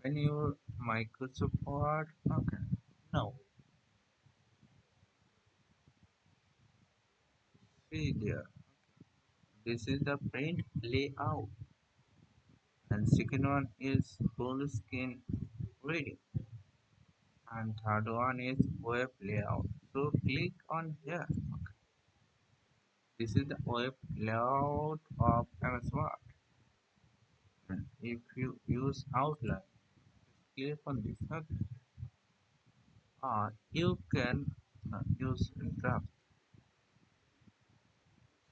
Open your Microsoft Word. Okay. Now, see there. This is the print layout. And second one is full screen reading. And third one is web layout. So click on here. This is the web layout of MS Word. And if you use outline, click on this. Okay. You can use draft.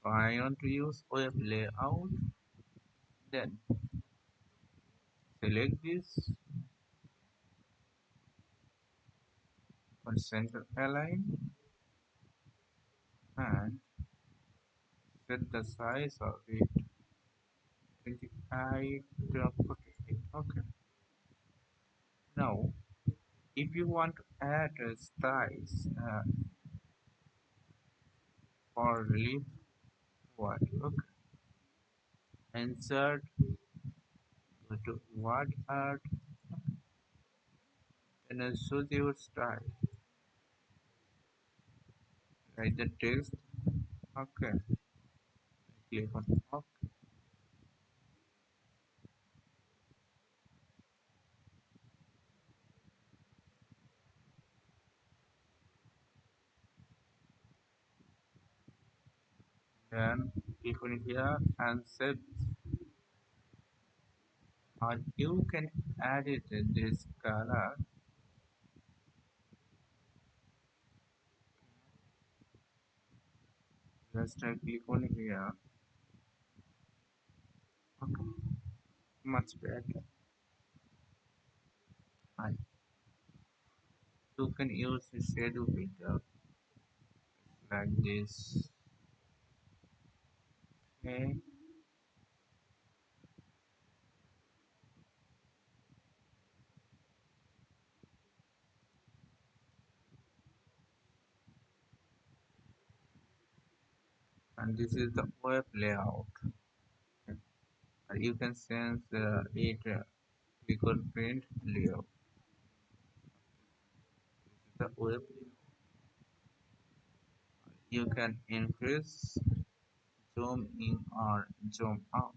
So I want to use web layout. Then select this on center align and set the size of it 25 to 48. Okay. Now, if you want to add a size for relief word, okay. Insert, go to word art, and then choose your style. Write the text. Okay. Click on OK. Then click on here and save. Or you can edit this color. Just click on here. Okay. Much better. And you can use the shadow filter like this. Okay. And this is the web layout. You can sense it click on print layout. This is the web layout. You can increase, zoom in or zoom out.